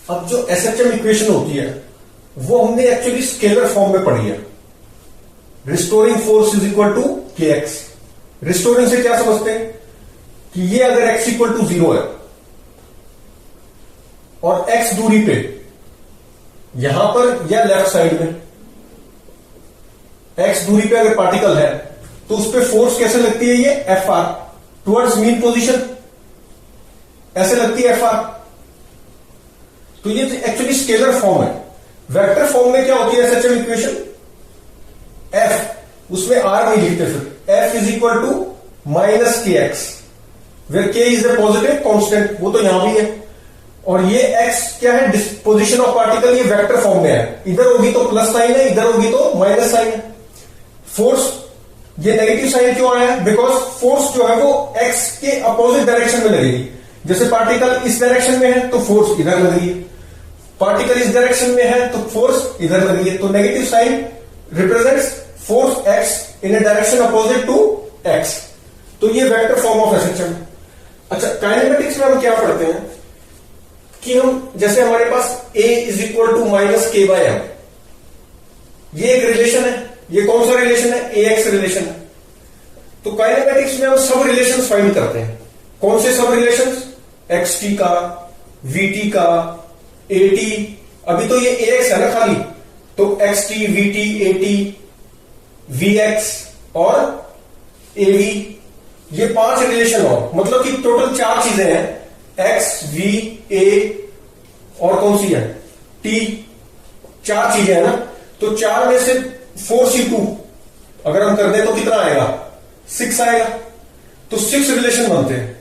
अब जो SHM equation होती है वो हमने एक्चुअली स्केलर फॉर्म में पढ़ी है। Restoring force is equal to K X. Restoring से क्या समझते हैं कि ये अगर एक्स इक्वल टू 0 है और एक्स दूरी पे यहां पर या लेफ्ट साइड में एक्स दूरी पे अगर पार्टिकल है तो उस पर फोर्स कैसे लगती है, ये F R towards mean position ऐसे लगती है एफ आर। तो ये एक्चुअली स्केलर फॉर्म है। वेक्टर फॉर्म में क्या होती है एसएचएम इक्वेशन, एफ उसमें आर नहीं लिखते, फिर F is equal to minus K X where K is a positive constant, वो तो यहां भी है। और ये x क्या है, डिस्पोजिशन ऑफ पार्टिकल, ये वेक्टर फॉर्म में है, इधर होगी तो प्लस साइन है, इधर होगी तो माइनस साइन है। फोर्स ये नेगेटिव साइन क्यों आया है, बिकॉज फोर्स जो है वो x के अपोजिट डायरेक्शन में लगेगी। जैसे पार्टिकल इस डायरेक्शन में है तो फोर्स इधर लग रही है, पार्टिकल इस डायरेक्शन में है तो फोर्स इधर लग रही है। तो negative sign represents force x in a direction opposite to x। तो ये वेक्टर फॉर्म ऑफ एसएचएम। अच्छा, काइनेमेटिक्स में हम क्या पढ़ते हैं कि हम जैसे हमारे पास a is equal to minus K by M, ये एक रिलेशन है। ये कौन सा रिलेशन है, ax रिलेशन है। तो काइनेमेटिक्स में हम सब रिलेशंस फाइंड करते हैं। कौन से सब रिलेशंस, xt का, vt का, at, अभी तो ये ax है ना खाली, तो xt, vt, at, vx और av, ये 5 रिलेशन और मतलब कि टोटल 4 चीजें हैं, x, v, a और कौन सी है, t, 4 चीजें हैं ना। तो 4 में से 4c2 अगर हम कर दें तो कितना आएगा, 6 आएगा। तो 6 रिलेशन बनते हैं।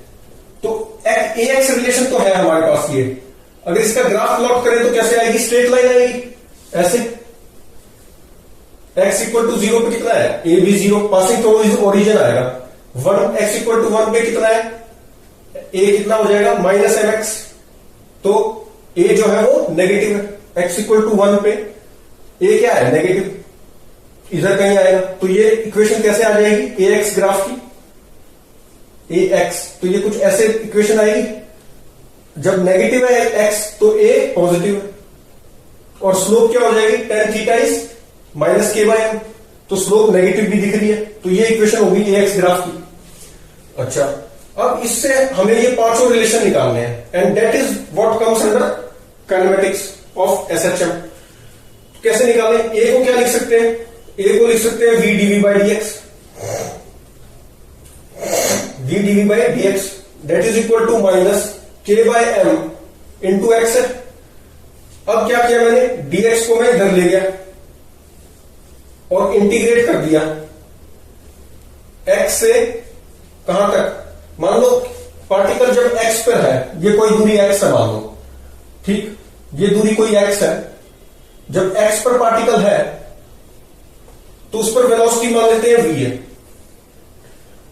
तो ax रिलेशन तो है हमारे पास ये। अगर इसका ग्राफ प्लॉट करें तो कैसे आएगी, स्ट्रेट लाइन आएगी ऐसे। x इक्वल टू 0 पे कितना है, a भी 0, पासिंग थ्रू ओरिजिन आएगा। 1 x इक्वल टू 1 पे कितना है, a कितना हो जाएगा, माइनस mx। तो a जो है वो नेगेटिव है, x इक्वल टू 1 पे a क्या है, नेगेटिव, इधर कहीं आएगा। तो ये इक्वेशन कैसे आ जाएगी, ax ग्राफ की, ax। तो ये कुछ ऐसे इक्वेशन आएगी, जब नेगेटिव है x तो a पॉजिटिव है, और स्लोप क्या हो जाएगी, tan theta is minus K by M. तो स्लोप नेगेटिव भी दिख रही है। तो ये इक्वेशन होगी ax ग्राफ की। अच्छा, अब इससे हमें ये 5 रिलेशन निकालने हैं, and that is what comes under kinematics of SHM. कैसे निकालें, a को क्या लिख सकते हैं, a को लिख सकते हैं v dv by dx, v dv by dx that is equal to minus k by m into x है। अब क्या किया मैंने, dx को मैं इधर ले गया और इंटीग्रेट कर दिया x से कहां तक, मान लो पार्टिकल जब x पर है, ये कोई दूरी x है मान लो, ठीक, ये दूरी कोई x है। जब x पर पार्टिकल है तो उस पर वेलोसिटी मान लेते हैं v है,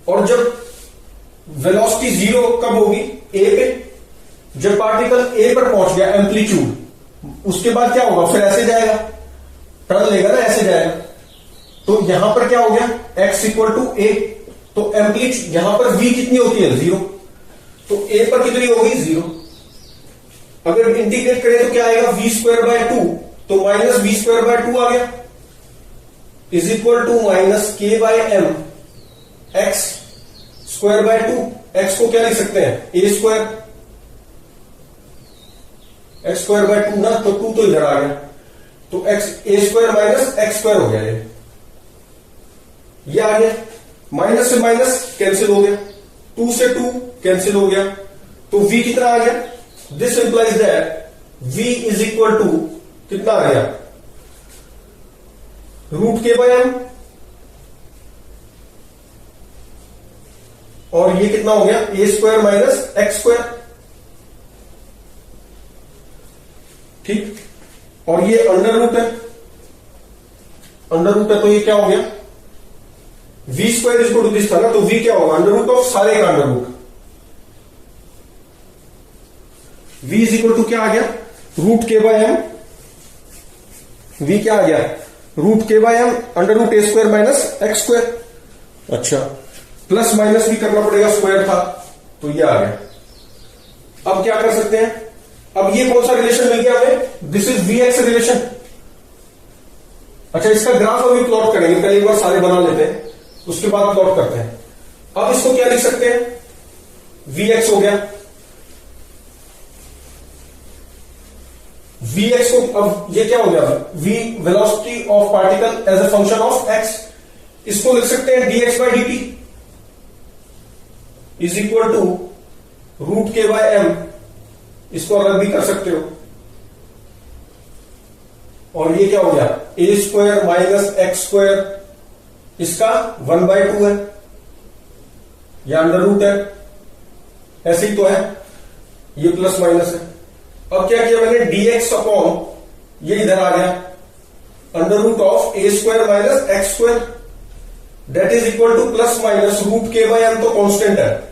और जब वेलोसिटी 0 कब होगी, a पे। जब पार्टिकल a पर पहुंच गया एम्पलीट्यूड, उसके बाद क्या होगा, फिर ऐसे जाएगा, टर्न लेगा ना, ऐसे जाएगा। तो यहां पर क्या हो गया, x इक्वल टू a, तो एम्पलीट्यूड यहां पर v कितनी होती है, 0, तो a पर कितनी होगी, 0। अगर इंटीग्रेट करें तो क्या आएगा, v स्क्वायर बाय 2, तो माइनस v स्क्वायर बाय 2 आ गया, is equal to minus k by m x square by 2। x को क्या लिख सकते हैं, a square, x square by 2 ना, तो 2 तो इधर आ गया, तो x a square minus x square हो गया, ये आ गया। माइनस से माइनस कैंसिल हो गया, 2 से 2 कैंसिल हो गया, तो v कितना आ गया, this implies that v is equal to कितना आ गया, रूट के बाय एम, और ये कितना हो गया, a square minus x square, ठीक। और ये अंडर रूट है, अंडर रूट है तो ये क्या हो गया, v square is equal to this था ना, तो v क्या होगा, अंडर रूट ऑफ सारे का under root. v is equal to क्या आ गया, रूट के बाय एम, v क्या आ गया, रूट के by M under root a square minus x square. अच्छा, प्लस माइनस भी करना पड़ेगा, स्क्वायर था, तो ये आ गया। अब क्या कर सकते हैं, अब ये कौन सा रिलेशन मिल गया हमें? This is Vx relation. अच्छा, इसका ग्राफ अभी प्लॉट करेंगे, पहले एक बार सारे बना लेते हैं, उसके बाद प्लॉट करते हैं। अब इसको क्या लिख सकते हैं? Vx हो गया। Vx को अब ये क्या हो गया? V velocity of particle as a function of x। इसको लिख सकते हैं dx by dt is equal to root के बाय एम। इसको अलग भी कर सकते हो। और ये क्या हो गया? ए स्क्वायर माइनस एक्स स्क्वायर, इसका 1/2 है, या अंडर रूट है, ऐसे ही तो है, ये प्लस माइनस है। अब क्या किया मैंने? dx अपॉन ये इधर आ गया under root of a square minus x square that is equal to plus minus root के बाय एम, तो कांस्टेंट है,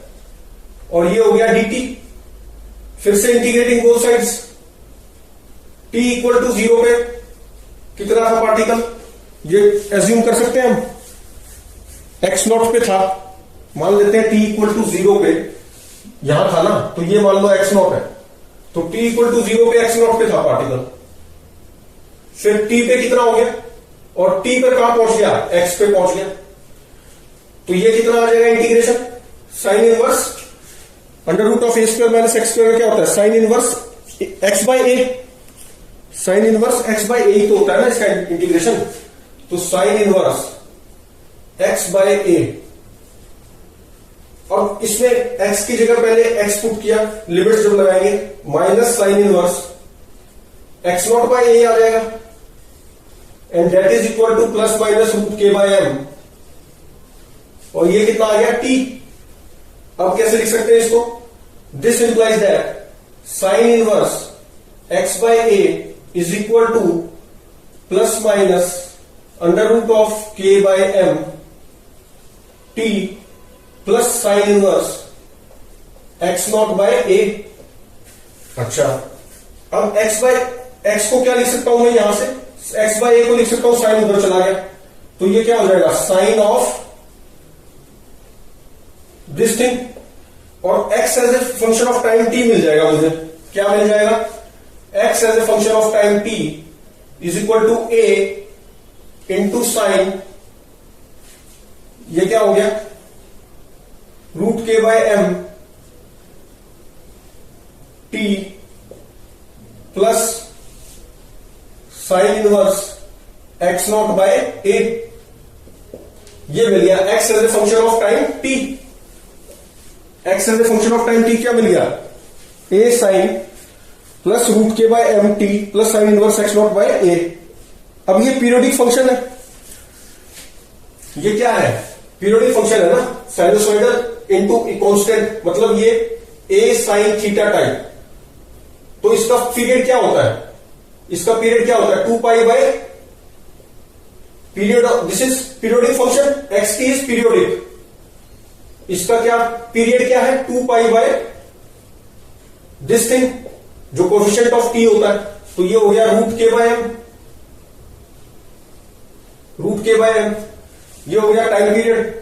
और ये हो गया dt। फिर से integrating both sides, t equal to 0 पे कितना था पार्टिकल? ये एज्यूम कर सकते हैं हम, x नॉट पे था, मान लेते हैं t इक्वल टू 0 पे, यहां था ना, तो ये मान लो x नॉट है, तो t इक्वल टू 0 पे x नॉट पे था पार्टिकल। फिर t पे कितना हो गया? और t पर कहां पहुंच गया? x पे पहुंच गया। तो ये कितना आ जाएगा integration? Sine inverse under root of a square minus x square क्या होता है? Sine inverse x by a. Sine inverse x by a तो होता है ना इसका इंटीग्रेशन, तो sine inverse x by a. अब इसमें x की जगह पहले x पुट किया, लिमिट जब लगाएंगे minus sine inverse x not by a आ जाएगा, and that is equal to plus minus root के बाय एम। और ये कितना आ गया? t। अब कैसे लिख सकते हैं इसको? This implies that sine inverse x by a is equal to plus minus under root of k by M t plus sine inverse x not by a. अच्छा, अब x को क्या लिख सकता हूं मैं? यहां से x बाय ए को लिख सकता हूं, साइन उधर चला गया, तो ये क्या हो जाएगा? साइन ऑफ दिस थिंग, और x as a function of time t मिल जाएगा मुझे। क्या मिल जाएगा? x as a function of time t is equal to a into sine, ये क्या हो गया? रूट के by M t plus sine inverse x not by a। ये मिल गया x as a function of time t। x as a function of time t क्या मिल गया? a साइन प्लस रूट के by M T plus sine inverse x not by a। अब ये periodic function है, ये क्या है? पीरियोडिक फंक्शन है ना, साइनोसॉइडल इनटू कांस्टेंट, मतलब ये a साइन थीटा टाइप। तो इसका पीरियड क्या होता है? इसका पीरियड क्या होता है? 2 pi bye period, this is periodic function, x t is periodic. इसका क्या पीरियड क्या है? 2 पाई बाय दिस थिंग जो कोफिशिएंट ऑफ t होता है, तो ये हो गया रूट के बाय एम, रूट के बाय एम। ये हो गया टाइम पीरियड।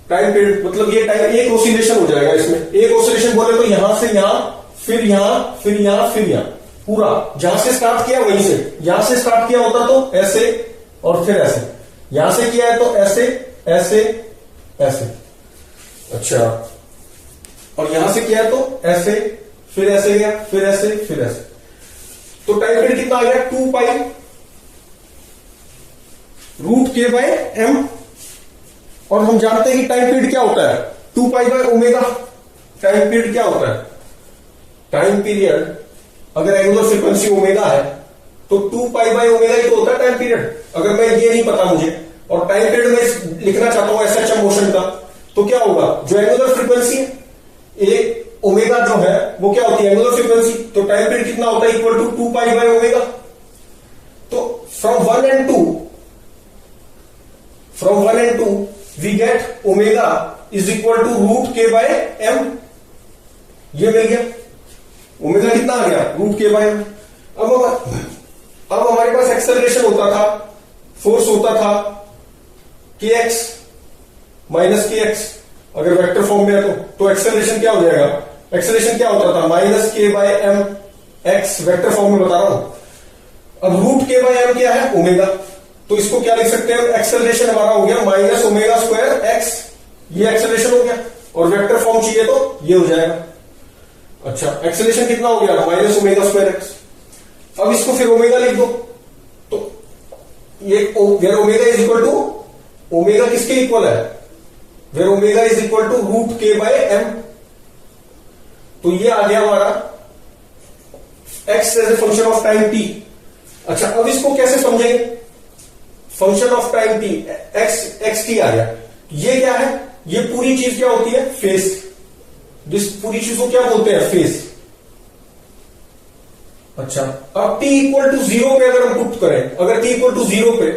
टाइम पीरियड मतलब ये टाइम, एक ऑसिलेशन हो जाएगा इसमें। एक ऑसिलेशन बोले तो यहां से यहां, फिर यहां, फिर यहां, फिर यहां, पूरा जहां से स्टार्ट किया वहीं से। यहां से स्टार्ट किया होता तो ऐसे, और फिर ऐसे, यहां से किया है तो ऐसे, ऐसे, ऐसे। अच्छा, और यहां से किया है तो ऐसे, फिर ऐसे गया, फिर ऐसे, फिर ऐसे। तो टाइम पीरियड कितना आ गया? 2 पाई रूट के बाय एम। और हम जानते हैं कि टाइम पीरियड क्या होता है? 2 pi by omega. Time period क्या होता है? टाइम पीरियड अगर एंगुलर फ्रीक्वेंसी ओमेगा है तो 2 पाई बाय ओमेगा ही तो होता है टाइम पीरियड। अगर मैं ये नहीं पता मुझे और टाइम पीरियड में लिखना चाहता हूं एसएचएम मोशन का, तो क्या होगा? जो एंगुलर फ्रीक्वेंसी है ए ओमेगा जो है वो क्या होती है? Angular frequency. तो टाइम पीरियड कितना होता है? Equal to 2 pi by omega. तो from 1 and 2 we get omega is equal to root के बाय एम। ये मिल गया। ओमेगा कितना आ गया? रूट के बाय एम। अब हमारे पास एक्सेलरेशन होता था, फोर्स होता था के एक्स माइनस के एक्स, अगर वेक्टर फॉर्म में है तो एक्सेलरेशन क्या हो जाएगा? एक्सेलरेशन क्या होता था, minus K by M X, vector form में बता रहा हूं। अब रूट के बाय एम क्या है, ओमेगा, तो इसको क्या लिख सकते हैं, एक्सेलरेशन हमारा हो गया माइनस ओमेगा स्क्वायर एक्स, ये एक्सेलरेशन हो गया, और वेक्टर फॉर्म चाहिए तो ये हो जाएगा। अच्छा, एक्सेलरेशन कितना हो गया, माइनस ओमेगा स्क्वायर एक्स। अब इसको फिर ओमेगा लिख दो, तो ये where omega is equal to, omega किसके इक्वल है, where omega is equal to root के बाय एम। तो ये आ गया हमारा x as a function of time t. अच्छा, अब इसको कैसे समझेंगे, function of time t, x t आ गया। ये क्या है, ये पूरी चीज क्या होती है, फेस। जिस पूरी चीज को क्या बोलते हैं, फेस। अच्छा, अब t इक्वल टू 0 पे अगर हम पुट करें, अगर t इक्वल टू 0 पे,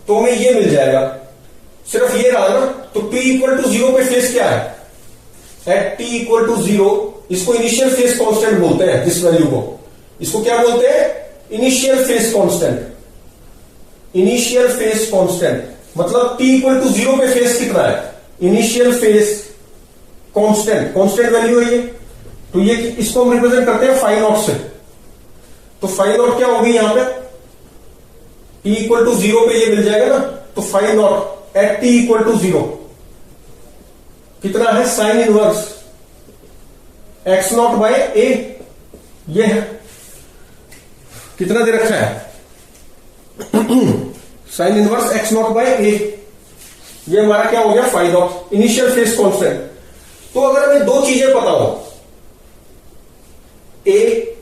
तो हमें ये मिल जाएगा, सिर्फ ये रहा ना। तो t इक्वल टू 0 पे फेस क्या है, एट t इक्वल टू 0, इसको इनिशियल फेस कांस्टेंट बोलते हैं, जिस वैल्यू को, इसको क्या बोलते हैं, initial phase constant. Initial phase constant मतलब t इक्वल टू 0 पे फेस कितना है, initial phase constant, constant value है ये। तो ये इसको हम रिप्रेजेंट करते हैं फाई नॉट से। तो फाई नॉट क्या होगी यहां पे, t इक्वल टू 0 पे ये मिल जाएगा ना, तो phi not at t equal to 0 कितना है, sine inverse x not by a, ये है, कितना दे रखा है, sine inverse x not by a, ये हमारा क्या हो गया, phi not, initial phase constant. तो अगर हमें दो चीजें पता हो, ए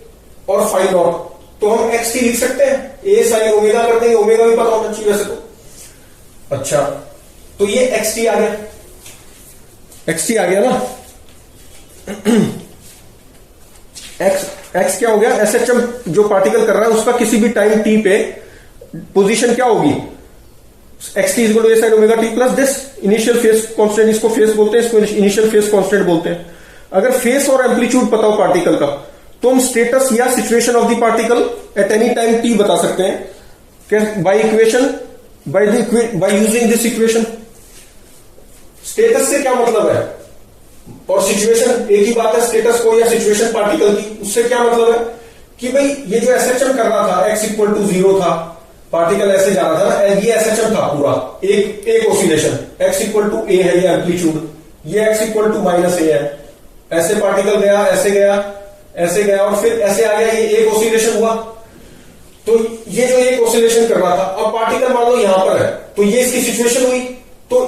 और फाई नॉट, तो हम एक्स टी लिख सकते हैं, ए साइन ओमेगा कर देंगे, ओमेगा भी पता होना चाहिए वैसे तो। अच्छा, तो ये एक्स टी आ गया, एक्स टी आ गया ना। एक्स क्या हो गया, एस एच एम जो पार्टिकल कर रहा है उसका किसी भी टाइम टी पे पोजीशन क्या होगी, X T equal to A sine omega T plus this initial phase constant, इसको फेस बोलते हैं, इसको इनिशियल फेस कांस्टेंट बोलते हैं। अगर फेस और एम्पलीट्यूड पता हो पार्टिकल का, तो हम स्टेटस या situation of the particle at any time T बता सकते हैं by equation, by using this equation. Status से क्या मतलब है, और सिचुएशन एक ही बात है, स्टेटस को या सिचुएशन पार्टिकल की, उससे क्या मतलब है कि भाई ये जो एसएचएम कर रहा था, एक्स इक्वल टू 0 था, पार्टिकल ऐसे जा रहा था ना, ये एसएचएम था पूरा, एक ऑसिलेशन, एक्स इक्वल टू ए है ये एम्पलीट्यूड, ये एक्स इक्वल टू माइनस ए है, ऐसे पार्टिकल गया, ऐसे गया, ऐसे गया, और फिर ऐसे आ गया, ये एक ऑसिलेशन हुआ। तो ये जो एक ऑसिलेशन कर रहा था, अब पार्टिकल मान लो यहां पर है, तो ये इसकी सिचुएशन हुई। तो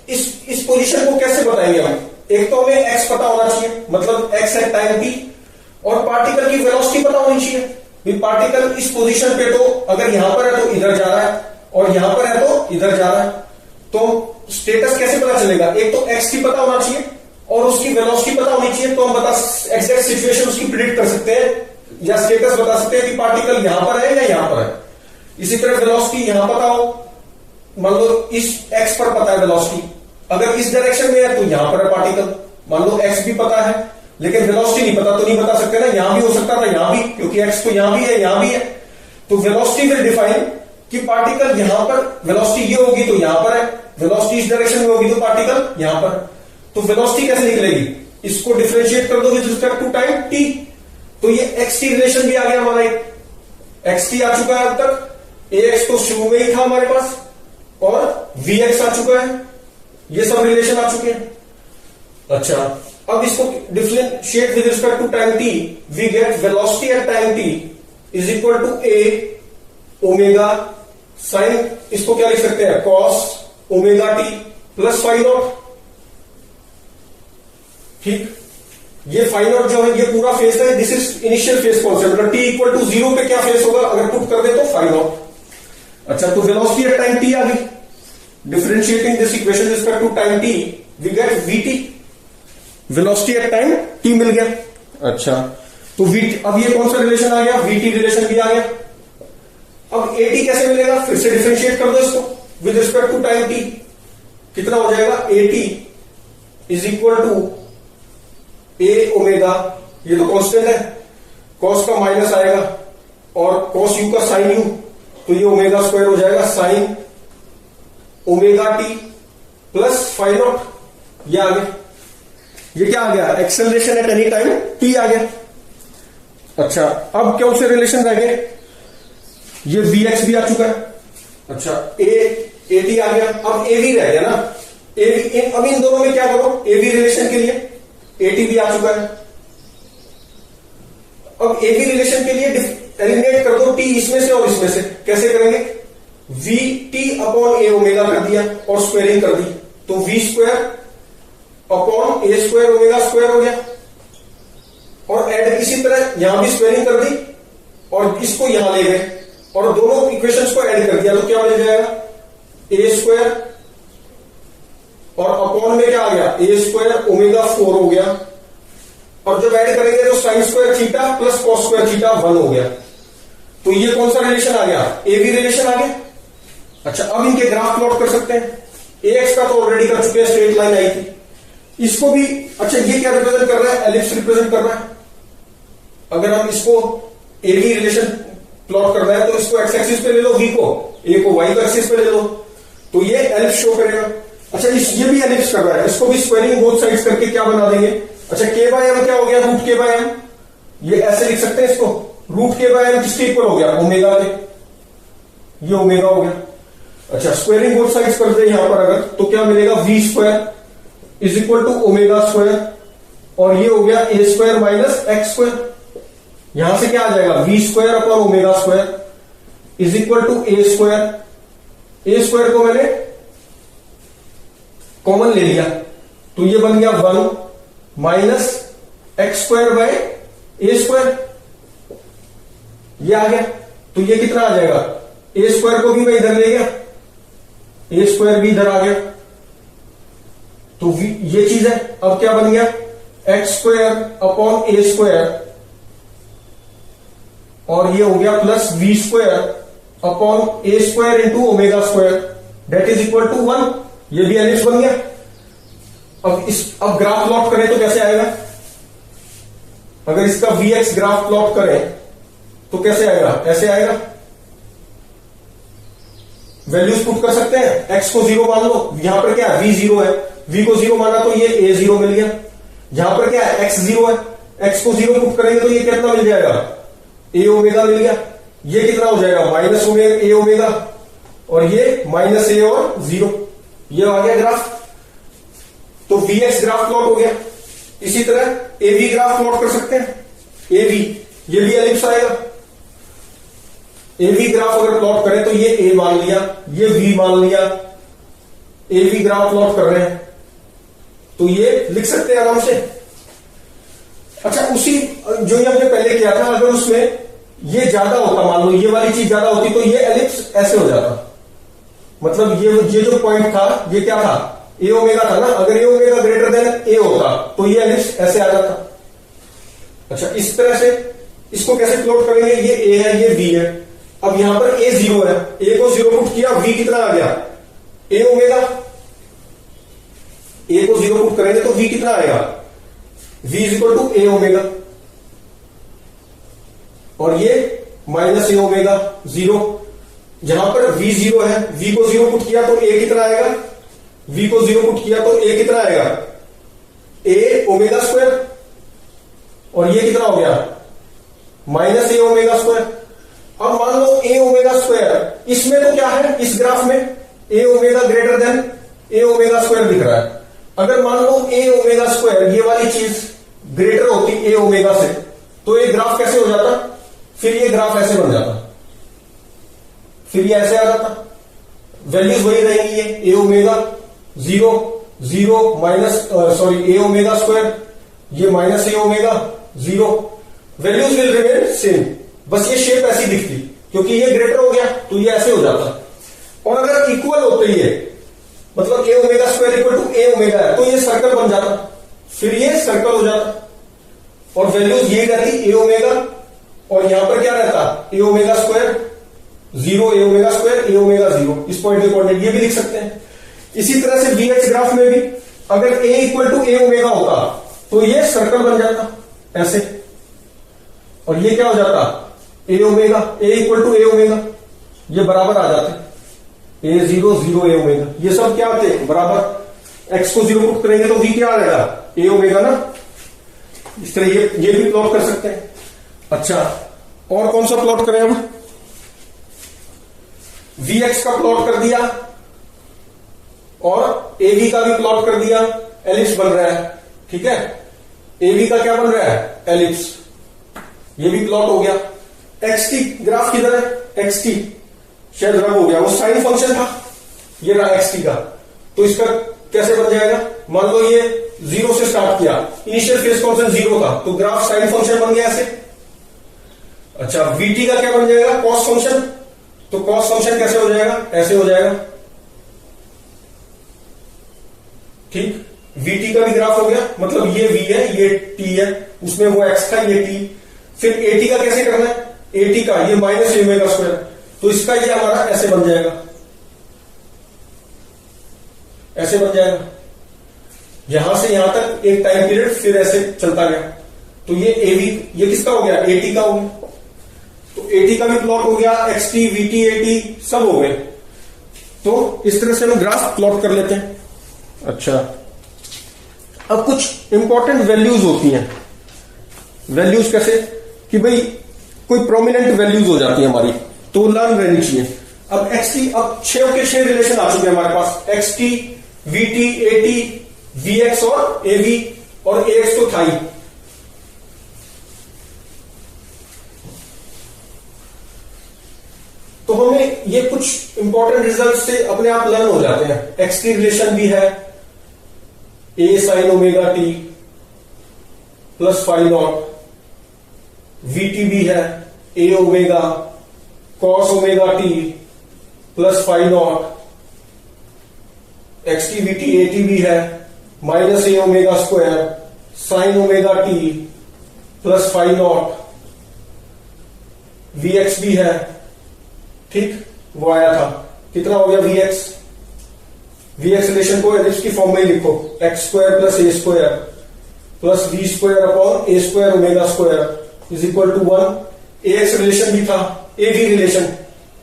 इस पोजीशन को कैसे बताएंगे हम, एक तो हमें एक्स पता होना चाहिए, मतलब एक्स एट टाइम टी, और पार्टिकल की वेलोसिटी पता होनी चाहिए। पार्टिकल इस पोजीशन पे, तो अगर यहां पर है तो इधर जा रहा है, और यहां पर है तो इधर जा रहा है। तो स्टेटस कैसे पता चलेगा, एक तो एक्स की पता होना चाहिए और उसकी वेलोसिटी पता होनी चाहिए, तो हम बता एग्जैक्ट सिचुएशन उसकी प्रिडिक्ट कर सकते हैं, या स्टेटस बता सकते हैं कि पार्टिकल यहां पर है या यहां पर है। इसी तरह वेलोसिटी यहां पता हो, मान लो इस एक्स पर पता है वेलोसिटी, अगर इस डायरेक्शन में है तो यहां पर है पार्टिकल, मान लो एक्स भी पता है लेकिन वेलोसिटी नहीं पता, तो नहीं बता सकते ना, यहां भी हो सकता था, यहां भी, क्योंकि एक्स तो यहां भी है, यहां भी है। तो वेलोसिटी विल डिफाइन कि पार्टिकल यहां पर, वेलोसिटी ये होगी तो यहां पर है, वेलोसिटी इस डायरेक्शन में होगी तो पार्टिकल यहां पर। तो वेलोसिटी कैसे निकलेगी, इसको डिफरेंशिएट कर दो with respect to time T, तो ये एक्स टी रिलेशन भी आ गया हमारा, एक्स टी आ चुका है अब तक, ए एक्स तो शुरू में ही था हमारे पास, और वी एक्स आ चुका है, ये सब रिलेशन आ चुके हैं। अच्छा, अब इसको differentiate with respect to time T, we get velocity at time T is equal to A omega sine, इसको क्या लिख सकते हैं, cos omega T plus phi not. ठीक, ये फाई नॉट जो है ये पूरा फेस है, this is initial phase constant, मतलब टी इक्वल टू 0 पे क्या फेस होगा, अगर पुट कर दे तो फाई नॉट। अच्छा, तो वेलोसिटी एट टाइम टी आ गई, differentiating this equation with respect to time T we get v t, velocity at time t मिल गया। अच्छा, तो वीटी, अब ये कौन सा रिलेशन आ गया, वीटी रिलेशन भी आ गया। अब एटी कैसे मिलेगा, फिर से डिफरेंशिएट कर दो इसको with respect to time T, कितना हो जाएगा, A T is equal to A omega, ये तो कांस्टेंट है, कॉस का माइनस आएगा और कॉस यू का साइन यू, तो ये ओमेगा स्क्वायर हो जाएगा sine omega T plus phi not, ये आ गया। ये क्या आ गया, acceleration at any time t आ गया। अच्छा, अब क्या उसे रिलेशन रह गए, ये vx भी आ चुका है। अच्छा, at आ गया, अब av रह गया ना। अब इन दोनों में क्या करो, av रिलेशन के लिए at भी आ चुका है। अब av रिलेशन के लिए एलिमिनेट कर दो t इसमें से और इसमें से। कैसे करेंगे, vt अपॉन a ओमेगा कर दिया और स्क्वायरिंग कर दी, तो v square upon a square omega square हो गया। और ऐड इसी तरह यहां भी स्क्वायरिंग कर दी और इसको यहां ले गए और दोनों इक्वेशंस को ऐड कर दिया, तो क्या मिल जाएगा, a स्क्वायर और अपॉन में क्या आ गया, a स्क्वायर ओमेगा 4 हो गया। और जब ऐड करेंगे तो sine square theta plus cos square theta 1 हो गया। तो ये कौन सा रिलेशन आ गया, एवी रिलेशन आ गया। अच्छा, अब इनके ग्राफ प्लॉट कर सकते हैं। ax का तो ऑलरेडी कर चुके हैं, स्ट्रेट लाइन आई थी, इसको भी। अच्छा, ये क्या रिप्रेजेंट कर रहा है, एलिप्स रिप्रेजेंट कर रहा है। अगर हम इसको एवी रिलेशन प्लॉट करना है तो इसको एक्स एक्सिस पे ले लो, v को, a को y एक्सिस पे ले लो, तो ये एलिप्स शो करेगा। अच्छा, ये भी एलिप्स कर रहा है, इसको भी स्क्वायरिंग बोथ साइड्स करके क्या बना देंगे। अच्छा, k बाय m क्या हो गया, रूट k बाय m, ये ऐसे लिख सकते हैं इसको, रूट k बाय m किसके इक्वल हो गया, ओमेगा के, ये ओमेगा हो गया। अच्छा, स्क्वायरिंग बोथ साइड्स करते हैं यहां पर अगर, तो क्या मिलेगा, v square is equal to omega square और ये हो गया a square minus x square. यहां से क्या आ जाएगा, v square upon omega square is equal to a स्क्वायर। a स्क्वायर को मैंने कॉमन ले लिया तो ये बन गया 1 minus x square by A square, ये आ गया। तो ये कितना आ जाएगा, a स्क्वायर को भी मैं इधर ले गया, a स्क्वायर भी इधर आ गया, तो ये चीज है। अब क्या बन गया, एक्स स्क्वायर अपॉन ए स्क्वायर और ये हो गया plus v square upon A square into omega square that is equal to 1। ये भी एलिप्स बन गया। अब ग्राफ प्लॉट करें तो कैसे आएगा, अगर इसका vx ग्राफ प्लॉट करें तो कैसे आएगा, ऐसे आएगा। वैल्यूज पुट कर सकते हैं, x को 0 मान लो, यहां पर क्या है, v 0 है, v को 0 माना तो ये a 0 मिल गया। यहां पर क्या है, x 0 है, x को 0 पुट करेंगे तो ये कितना मिल जाएगा, a ओमेगा मिल गया। ये कितना हो जाएगा, माइनस a ओमेगा और ये माइनस a और 0, ये आ गया ग्राफ। तो vx ग्राफ प्लॉट हो गया। इसी तरह av ग्राफ प्लॉट कर सकते हैं, av ये भी एलिप्स आएगा। av ग्राफ अगर प्लॉट करें तो ये a मान लिया, ये v मान लिया, av ग्राफ प्लॉट कर रहे हैं तो ये लिख सकते हैं आराम से। अच्छा, उसी जो ये हमने पहले किया था, अगर उसमें ये ज्यादा होता, मान लो ये वाली चीज ज्यादा होती तो ये एलिप्स ऐसे हो जाता। मतलब ये जो पॉइंट था ये क्या था, ए ओमेगा था ना, अगर ए ओमेगा ग्रेटर देन ए होता तो ये एलिप्स ऐसे आ जाता। अच्छा, इस तरह से इसको कैसे प्लॉट करेंगे, ये ए है, ये बी है। अब यहां पर ए 0 है, ए को 0 पुट किया, वी कितना आ गया, ए ओमेगा। ए को 0 पुट करेंगे तो वी कितना आएगा, v is equal to A omega और ये माइनस ए ओमेगा 0। जहां पर v 0 है, v को 0 पुट किया तो a कितना आएगा, v को 0 पुट किया तो a कितना आएगा, a ओमेगा स्क्वायर और ये कितना हो गया, माइनस ए ओमेगा स्क्वायर। अब मान लो a ओमेगा स्क्वायर, इसमें तो क्या है, इस ग्राफ में a omega greater than A omega square दिख रहा है। अगर मान लो ए ओमेगा स्क्वायर ये वाली चीज ग्रेटर होती ए ओमेगा से तो ये ग्राफ कैसे हो जाता, फिर ये ग्राफ ऐसे बन जाता, फिर ये ऐसे आ जाता। वैल्यूज वही रहेंगी, ये ए ओमेगा 0 0 माइनस ए ओमेगा स्क्वायर, ये minus A omega 0, values will remain same, बस ये शेप ऐसी दिखती क्योंकि ये ग्रेटर हो गया तो ये ऐसे हो जाता। और अगर इक्वल होते ये, मतलब a omega square equal to A omega है तो ये सर्कल बन जाता, फिर ये सर्कल हो जाता और वैल्यूज यही रहती ए ओमेगा और यहां पर क्या रहता, ए ओमेगा स्क्वायर 0 ए ओमेगा स्क्वायर ए ओमेगा 0, इस पॉइंट पे कोऑर्डिनेट ये भी लिख सकते हैं। इसी तरह से vx ग्राफ में भी अगर a equal to A omega होता तो ये सर्कल बन जाता ऐसे और ये क्या हो जाता, a omega, a equal to A omega, ये बराबर आ जाते, a 0 0 ए ओमेगा, ये सब क्या होते बराबर। एक्स को 0 पुट करेंगे तो v क्या आ जाएगा, ए ओमेगा ना। इस तरह ये भी प्लॉट कर सकते हैं। अच्छा, और कौन सा प्लॉट करें अब, vx का प्लॉट कर दिया और av का भी प्लॉट कर दिया, एलिप्स बन रहा है, ठीक है। av का क्या बन रहा है, एलिप्स, ये भी प्लॉट हो गया। xt ग्राफ किधर है, xt शायद रब हो गया, वो साइन फंक्शन था, ये रहा xt का, तो इसका कैसे बन जाएगा, मान लो ये 0 से स्टार्ट किया, इनिशियल फेज कांस्टेंट 0 था, तो ग्राफ साइन फंक्शन बन गया ऐसे। अच्छा, vt का क्या बन जाएगा, कॉस फंक्शन, तो कॉस फंक्शन कैसे हो जाएगा, ऐसे हो जाएगा, ठीक। vt का भी ग्राफ हो गया, मतलब ये v है, ये t है, उसमें वो x था, ये t। फिर at का कैसे करना है, at का ये माइनस ओमेगा स्क्वायर, तो इसका ये हमारा ऐसे बन जाएगा, ऐसे बन जाएगा, यहां से यहां तक एक टाइम पीरियड फिर ऐसे चलता गया, तो ये av, ये किसका हो गया, at का हो गया, तो at का भी प्लॉट हो गया, xt vt at सब हो गए। तो इस तरह से हम ग्राफ प्लॉट कर लेते हैं। अच्छा, अब कुछ इंपॉर्टेंट वैल्यूज होती हैं। वैल्यूज कैसे, कि भाई कोई प्रोमिनेंट वैल्यूज हो जाती है हमारी, तो लर्न रहनी चाहिए। अब xt, अब 6 के 6 रिलेशन आ चुके हैं हमारे पास, xt vt at vx और av, और ax तो था ही। तो हमें ये कुछ इंपॉर्टेंट रिजल्ट से अपने आप लर्न हो जाते हैं। x की रिलेशन भी है a sin omega t plus phi not, vt भी है a omega cos omega t plus phi not, xt vt at भी है minus a omega square sine omega t plus phi not, vx भी है, ठीक, वो आया था, कितना हो गया vx, vx रिलेशन को एलिप्स की फॉर्म में लिखो, X square plus A square plus V square upon A square omega square is equal to 1। ax relation भी था, av रिलेशन,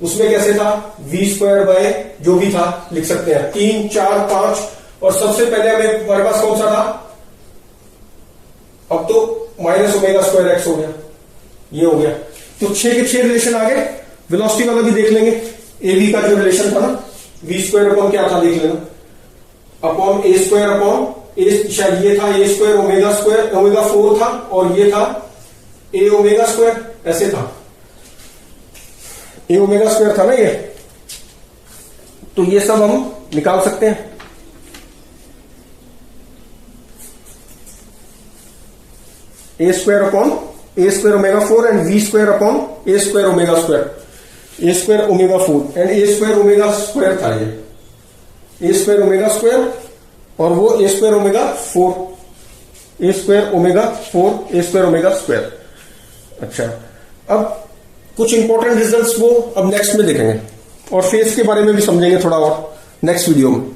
उसमें कैसे था, v स्क्वायर बाय जो भी था लिख सकते हैं, 3 4 5, और सबसे पहले हमारे पास कौन सा था, अब तो माइनस ओमेगा स्क्वायर एक्स हो गया, ये हो गया। तो 6 के 6 रिलेशन आ गए। वेलोसिटी वाला भी देख लेंगे, av का जो रिलेशन था ना, v स्क्वायर अपॉन क्या था देख लेना, अपॉन ए स्क्वायर अपॉन ए, शायद ये था ए स्क्वायर ओमेगा 4 था, और ये था ए ओमेगा स्क्वायर, ऐसे था, ए ओमेगा स्क्वायर था ना ये, तो ये सब हम निकाल सकते हैं। A square upon A square omega 4 and v square upon A square omega square, a square omega 4 and a square omega square था ये, ए स्क्वायर ओमेगा स्क्वायर, और वो a square omega 4, a square omega 4 a square omega square. अच्छा, अब कुछ important results वो अब next में देखेंगे, और फेज के बारे में भी समझेंगे थोड़ा और नेक्स्ट वीडियो में।